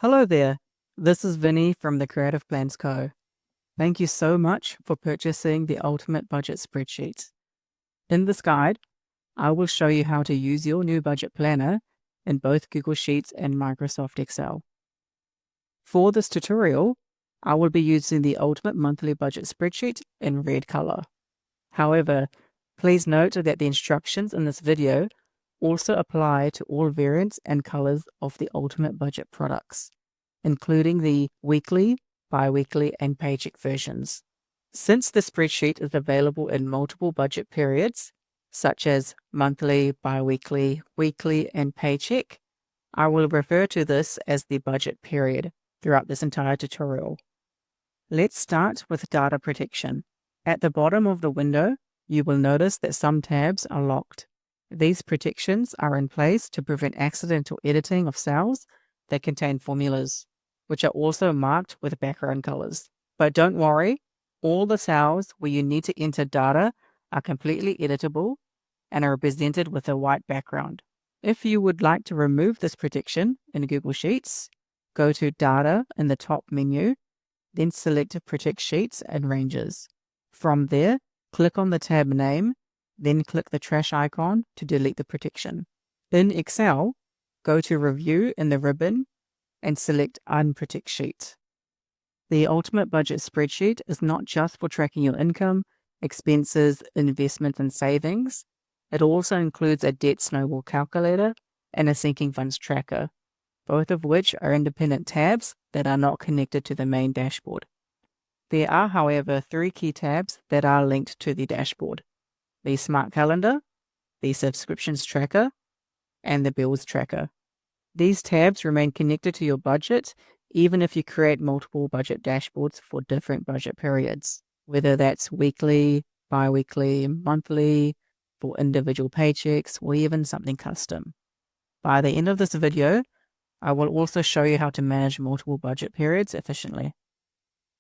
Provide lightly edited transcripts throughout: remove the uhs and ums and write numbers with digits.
Hello there, this is Vinny from the Creative Plans Co. Thank you so much for purchasing the Ultimate Budget Spreadsheet. In this guide, I will show you how to use your new budget planner in both Google Sheets and Microsoft Excel. For this tutorial, I will be using the Ultimate Monthly Budget Spreadsheet in red color. However, please note that the instructions in this video also apply to all variants and colors of the Ultimate Budget products, including the weekly, bi-weekly, and paycheck versions. Since the spreadsheet is available in multiple budget periods, such as monthly, bi-weekly, weekly, and paycheck, I will refer to this as the budget period throughout this entire tutorial. Let's start with data protection. At the bottom of the window, you will notice that some tabs are locked. These protections are in place to prevent accidental editing of cells that contain formulas, which are also marked with background colors. But don't worry, all the cells where you need to enter data are completely editable and are represented with a white background. If you would like to remove this protection in Google Sheets, go to Data in the top menu, then select Protect Sheets and Ranges. From there, click on the tab name, then click the trash icon to delete the protection. In Excel, go to Review in the ribbon and select Unprotect Sheet. The Ultimate Budget Spreadsheet is not just for tracking your income, expenses, investments, and savings. It also includes a debt snowball calculator and a sinking funds tracker, both of which are independent tabs that are not connected to the main dashboard. There are, however, 3 key tabs that are linked to the dashboard: the Smart Calendar, the Subscriptions Tracker, and the Bills Tracker. These tabs remain connected to your budget even if you create multiple budget dashboards for different budget periods, whether that's weekly, bi-weekly, monthly, for individual paychecks, or even something custom. By the end of this video, I will also show you how to manage multiple budget periods efficiently.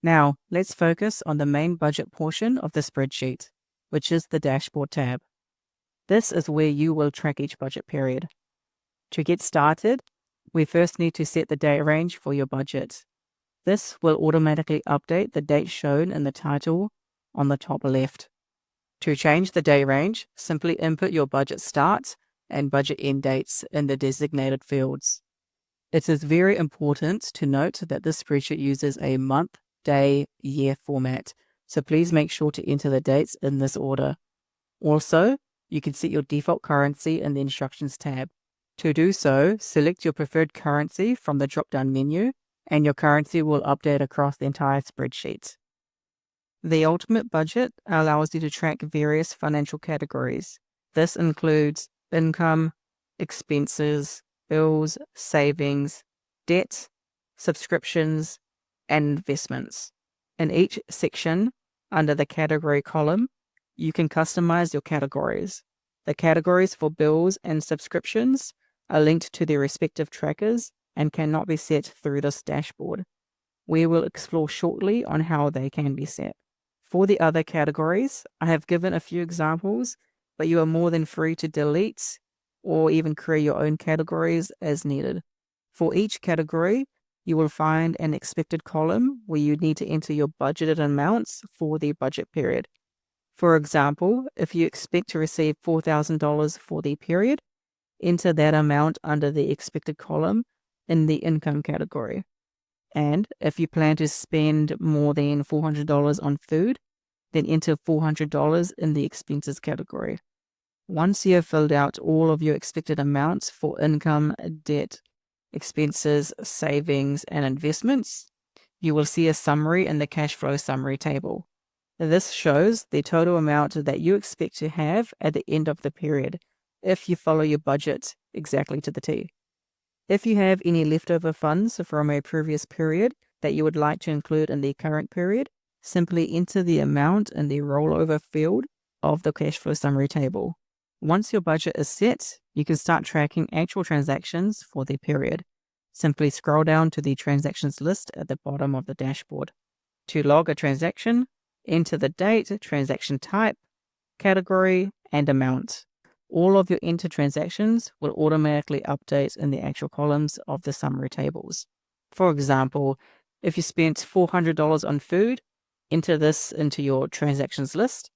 Now, let's focus on the main budget portion of the spreadsheet, which is the Dashboard tab. This is where you will track each budget period. To get started, we first need to set the date range for your budget. This will automatically update the date shown in the title on the top left. To change the date range, simply input your budget start and budget end dates in the designated fields. It is very important to note that this spreadsheet uses a month, day, year format, so please make sure to enter the dates in this order. Also, you can set your default currency in the Instructions tab. To do so, select your preferred currency from the drop-down menu, and your currency will update across the entire spreadsheet. The Ultimate Budget allows you to track various financial categories. This includes income, expenses, bills, savings, debt, subscriptions, and investments. In each section, under the category column, you can customize your categories. The categories for bills and subscriptions are linked to their respective trackers and cannot be set through this dashboard. We will explore shortly on how they can be set. For the other categories, I have given a few examples, but you are more than free to delete or even create your own categories as needed. For each category, you will find an expected column where you need to enter your budgeted amounts for the budget period. For example, if you expect to receive $4,000 for the period, enter that amount under the expected column in the income category. And if you plan to spend more than $400 on food, then enter $400 in the expenses category. Once you have filled out all of your expected amounts for income, debt, expenses, savings, and investments, you will see a summary in the cash flow summary table. This shows the total amount that you expect to have at the end of the period if you follow your budget exactly to the T. If you have any leftover funds from a previous period that you would like to include in the current period, simply enter the amount in the rollover field of the cash flow summary table. Once your budget is set, you can start tracking actual transactions for the period. Simply scroll down to the transactions list at the bottom of the dashboard. To log a transaction, enter the date, transaction type, category, and amount. All of your entered transactions will automatically update in the actual columns of the summary tables. For example, if you spent $400 on food, enter this into your transactions list,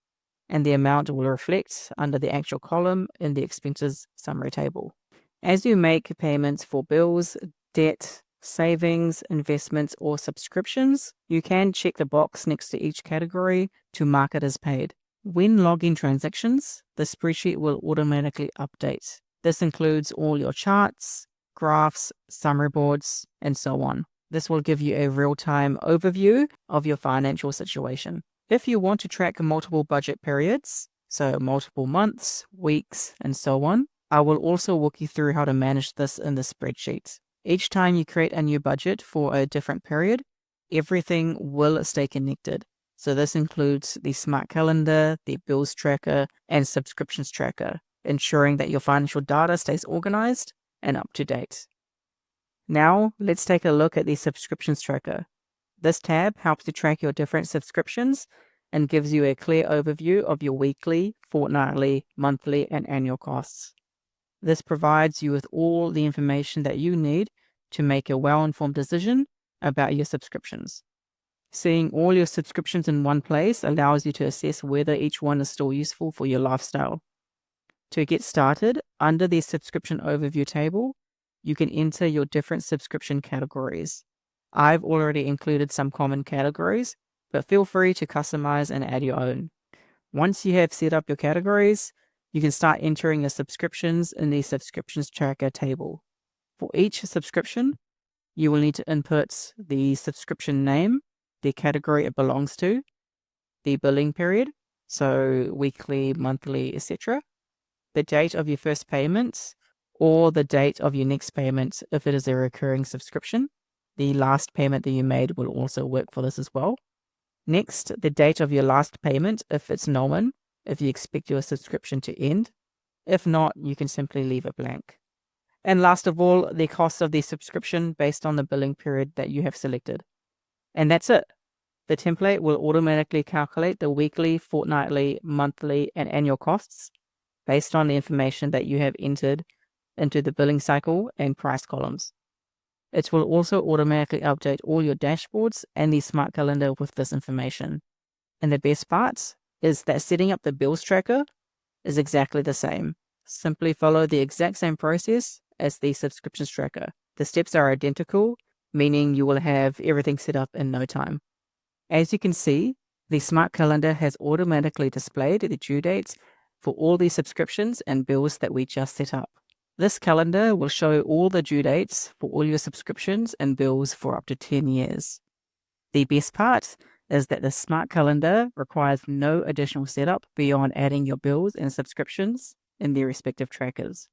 and the amount will reflect under the actual column in the expenses summary table. As you make payments for bills, debt, savings, investments, or subscriptions, you can check the box next to each category to mark it as paid. When logging transactions, the spreadsheet will automatically update. This includes all your charts, graphs, summary boards, and so on. This will give you a real-time overview of your financial situation. If you want to track multiple budget periods, so multiple months, weeks, and so on, I will also walk you through how to manage this in the spreadsheet. Each time you create a new budget for a different period, everything will stay connected. So this includes the smart calendar, the bills tracker, and subscriptions tracker, ensuring that your financial data stays organized and up to date. Now, let's take a look at the subscriptions tracker. This tab helps you track your different subscriptions and gives you a clear overview of your weekly, fortnightly, monthly, and annual costs. This provides you with all the information that you need to make a well-informed decision about your subscriptions. Seeing all your subscriptions in one place allows you to assess whether each one is still useful for your lifestyle. To get started, under the subscription overview table, you can enter your different subscription categories. I've already included some common categories, but feel free to customize and add your own. Once you have set up your categories, you can start entering your subscriptions in the subscriptions tracker table. For each subscription, you will need to input the subscription name, the category it belongs to, the billing period, so weekly, monthly, etc., the date of your first payment, or the date of your next payment if it is a recurring subscription. The last payment that you made will also work for this as well. Next, the date of your last payment if it's known, if you expect your subscription to end. If not, you can simply leave it blank. And last of all, the cost of the subscription based on the billing period that you have selected. And that's it. The template will automatically calculate the weekly, fortnightly, monthly, and annual costs based on the information that you have entered into the billing cycle and price columns. It will also automatically update all your dashboards and the smart calendar with this information. And the best part is that setting up the bills tracker is exactly the same. Simply follow the exact same process as the subscriptions tracker. The steps are identical, meaning you will have everything set up in no time. As you can see, the smart calendar has automatically displayed the due dates for all the subscriptions and bills that we just set up. This calendar will show all the due dates for all your subscriptions and bills for up to 10 years. The best part is that the smart calendar requires no additional setup beyond adding your bills and subscriptions in their respective trackers.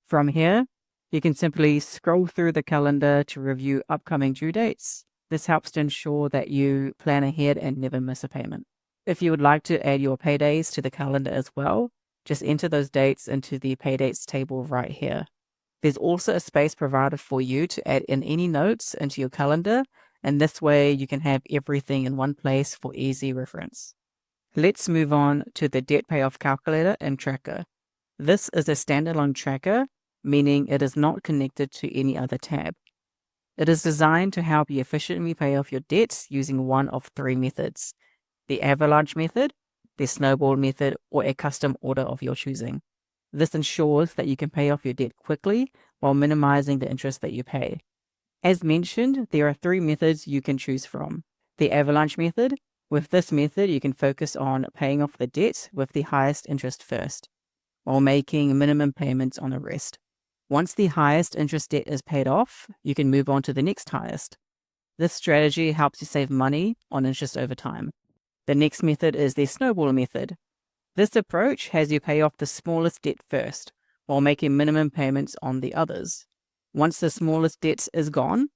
From here, you can simply scroll through the calendar to review upcoming due dates. This helps to ensure that you plan ahead and never miss a payment. If you would like to add your paydays to the calendar as well, just enter those dates into the paydates table right here. There's also a space provided for you to add in any notes into your calendar, and this way you can have everything in one place for easy reference. Let's move on to the debt payoff calculator and tracker. This is a standalone tracker, meaning it is not connected to any other tab. It is designed to help you efficiently pay off your debts using one of three methods: the avalanche method, the snowball method, or a custom order of your choosing. This ensures that you can pay off your debt quickly while minimizing the interest that you pay. As mentioned, there are three methods you can choose from. The avalanche method. With this method, you can focus on paying off the debt with the highest interest first, while making minimum payments on the rest. Once the highest interest debt is paid off, you can move on to the next highest. This strategy helps you save money on interest over time. The next method is the snowball method. This approach has you pay off the smallest debt first, while making minimum payments on the others. Once the smallest debt is gone,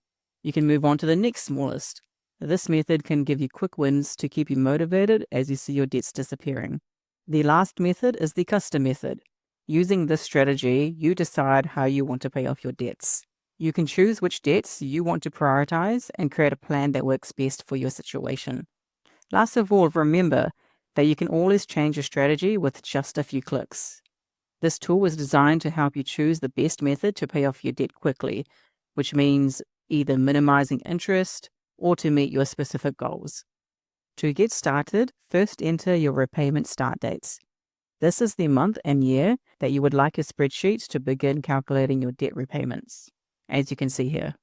you can move on to the next smallest. This method can give you quick wins to keep you motivated as you see your debts disappearing. The last method is the custom method. Using this strategy, you decide how you want to pay off your debts. You can choose which debts you want to prioritize and create a plan that works best for your situation. Last of all, remember that you can always change your strategy with just a few clicks. This tool was designed to help you choose the best method to pay off your debt quickly, which means either minimizing interest or to meet your specific goals. To get started, first enter your repayment start dates. This is the month and year that you would like your spreadsheet to begin calculating your debt repayments, as you can see here.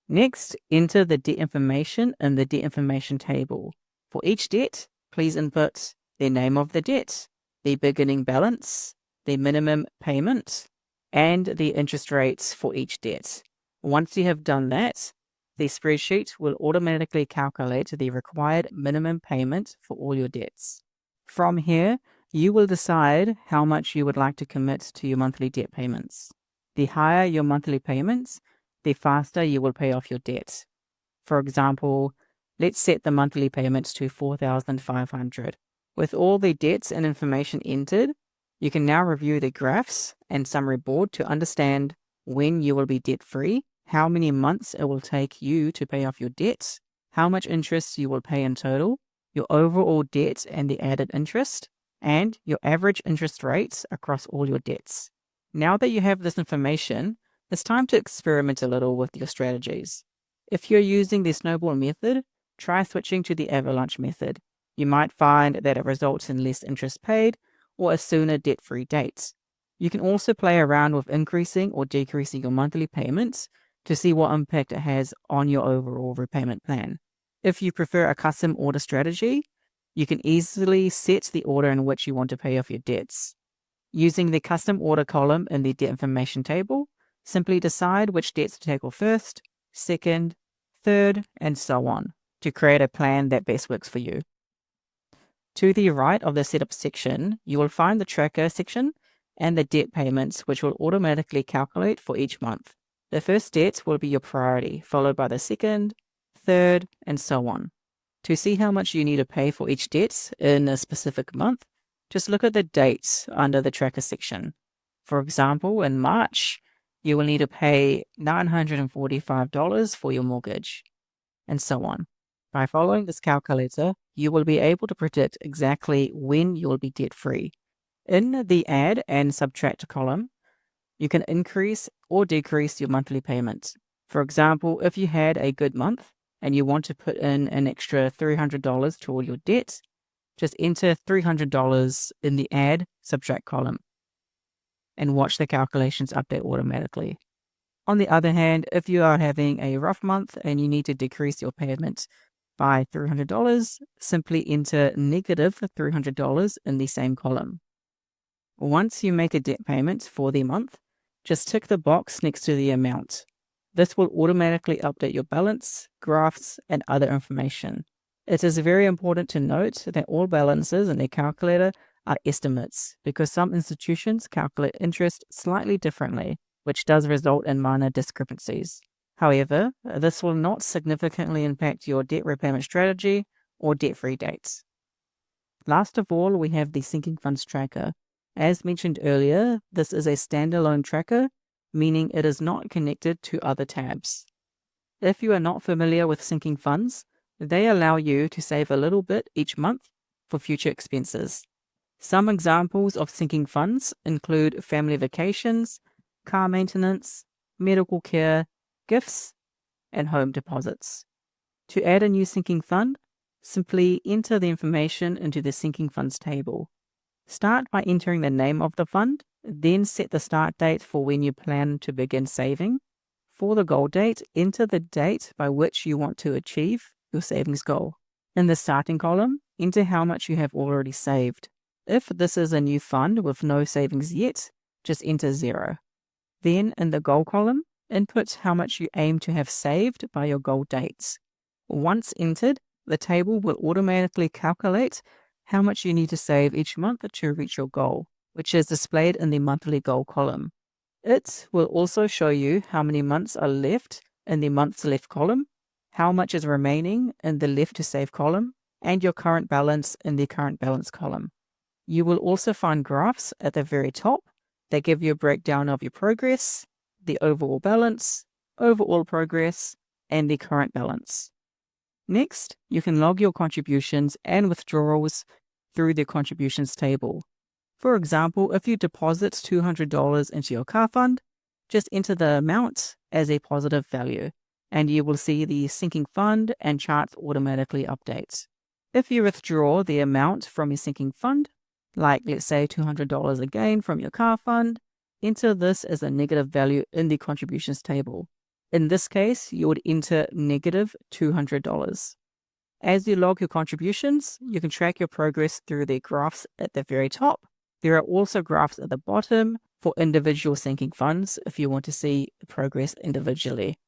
Next, enter the debt information in the debt information table. For each debt, please input the name of the debt, the beginning balance, the minimum payment, and the interest rates for each debt. Once you have done that, the spreadsheet will automatically calculate the required minimum payment for all your debts. From here, you will decide how much you would like to commit to your monthly debt payments. The higher your monthly payments, the faster you will pay off your debt. For example, let's set the monthly payments to $4,500. With all the debts and information entered, you can now review the graphs and summary board to understand when you will be debt-free, how many months it will take you to pay off your debts, how much interest you will pay in total, your overall debt and the added interest, and your average interest rates across all your debts. Now that you have this information, it's time to experiment a little with your strategies. If you're using the snowball method, try switching to the avalanche method. You might find that it results in less interest paid or a sooner debt-free date. You can also play around with increasing or decreasing your monthly payments to see what impact it has on your overall repayment plan. If you prefer a custom order strategy, you can easily set the order in which you want to pay off your debts. Using the custom order column in the debt information table, simply decide which debts to tackle first, second, third, and so on to create a plan that best works for you. To the right of the setup section, you will find the tracker section and the debt payments, which will automatically calculate for each month. The first debt will be your priority, followed by the second, third, and so on. To see how much you need to pay for each debt in a specific month, just look at the dates under the tracker section. For example, in March, you will need to pay $945 for your mortgage, and so on. By following this calculator, you will be able to predict exactly when you will be debt-free. In the add and subtract column, you can increase or decrease your monthly payment. For example, if you had a good month and you want to put in an extra $300 to all your debt, just enter $300 in the add subtract column and watch the calculations update automatically. On the other hand, if you are having a rough month and you need to decrease your payment by $300, simply enter negative $300 in the same column. Once you make a debt payment for the month, just tick the box next to the amount. This will automatically update your balance, graphs, and other information. It is very important to note that all balances in a calculator are estimates because some institutions calculate interest slightly differently, which does result in minor discrepancies. However, this will not significantly impact your debt repayment strategy or debt-free dates. Last of all, we have the sinking funds tracker. As mentioned earlier, this is a standalone tracker, meaning it is not connected to other tabs. If you are not familiar with sinking funds, they allow you to save a little bit each month for future expenses. Some examples of sinking funds include family vacations, car maintenance, medical care, gifts, and home deposits. To add a new sinking fund, simply enter the information into the sinking funds table. Start by entering the name of the fund, then set the start date for when you plan to begin saving. For the goal date, enter the date by which you want to achieve your savings goal. In the starting column, enter how much you have already saved. If this is a new fund with no savings yet, just enter 0. Then in the goal column, input how much you aim to have saved by your goal dates. Once entered, the table will automatically calculate how much you need to save each month to reach your goal, which is displayed in the monthly goal column. It will also show you how many months are left in the months left column, how much is remaining in the left to save column, and your current balance in the current balance column. You will also find graphs at the very top that give you a breakdown of your progress, the overall balance, overall progress, and the current balance. Next, you can log your contributions and withdrawals through the contributions table. For example, if you deposit $200 into your car fund, just enter the amount as a positive value and you will see the sinking fund and charts automatically update. If you withdraw the amount from your sinking fund, like let's say $200 again from your car fund, enter this as a negative value in the contributions table. In this case, you would enter negative $200. As you log your contributions, you can track your progress through the graphs at the very top. There are also graphs at the bottom for individual sinking funds if you want to see the progress individually.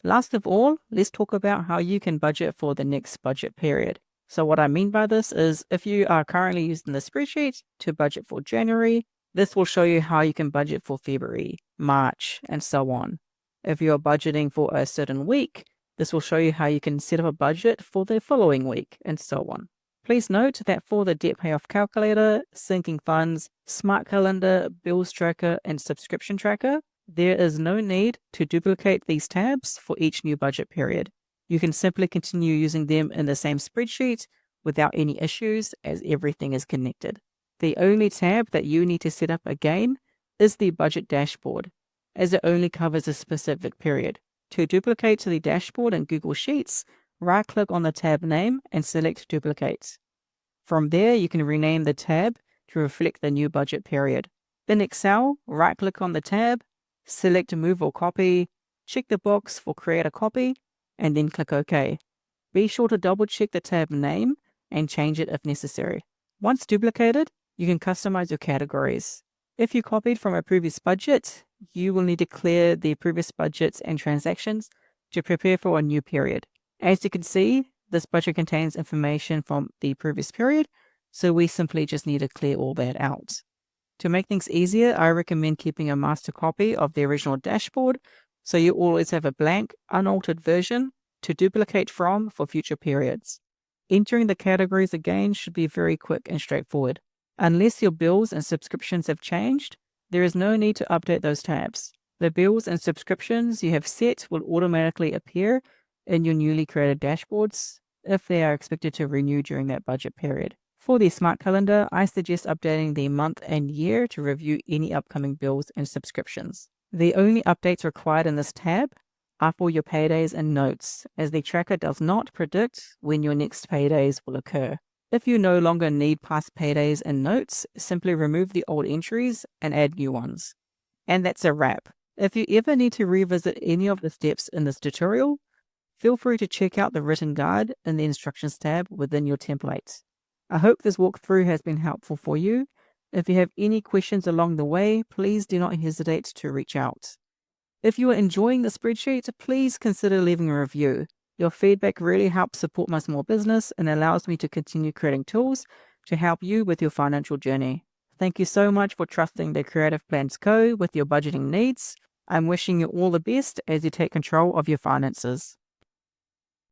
Last of all, let's talk about how you can budget for the next budget period. So what I mean by this is if you are currently using the spreadsheet to budget for January, this will show you how you can budget for February, March, and so on. If you're budgeting for a certain week, this will show you how you can set up a budget for the following week, and so on. Please note that for the debt payoff calculator, sinking funds, smart calendar, bills tracker, and subscription tracker, there is no need to duplicate these tabs for each new budget period. You can simply continue using them in the same spreadsheet without any issues as everything is connected. The only tab that you need to set up again is the budget dashboard, as it only covers a specific period. To duplicate to the dashboard in Google Sheets, right-click on the tab name and select Duplicate. From there, you can rename the tab to reflect the new budget period. In Excel, right-click on the tab, select Move or Copy, check the box for Create a Copy, and then click OK. Be sure to double-check the tab name and change it if necessary. Once duplicated, you can customize your categories. If you copied from a previous budget, you will need to clear the previous budgets and transactions to prepare for a new period. As you can see, this budget contains information from the previous period, so we simply just need to clear all that out. To make things easier, I recommend keeping a master copy of the original dashboard, so you always have a blank, unaltered version to duplicate from for future periods. Entering the categories again should be very quick and straightforward. Unless your bills and subscriptions have changed, there is no need to update those tabs. The bills and subscriptions you have set will automatically appear in your newly created dashboards if they are expected to renew during that budget period. For the smart calendar, I suggest updating the month and year to review any upcoming bills and subscriptions. The only updates required in this tab are for your paydays and notes, as the tracker does not predict when your next paydays will occur. If you no longer need past paydays and notes, simply remove the old entries and add new ones. And that's a wrap. If you ever need to revisit any of the steps in this tutorial, feel free to check out the written guide in the instructions tab within your template. I hope this walkthrough has been helpful for you. If you have any questions along the way, please do not hesitate to reach out. If you are enjoying the spreadsheet, please consider leaving a review. Your feedback really helps support my small business and allows me to continue creating tools to help you with your financial journey. Thank you so much for trusting the Creative Plans Co. with your budgeting needs. I'm wishing you all the best as you take control of your finances.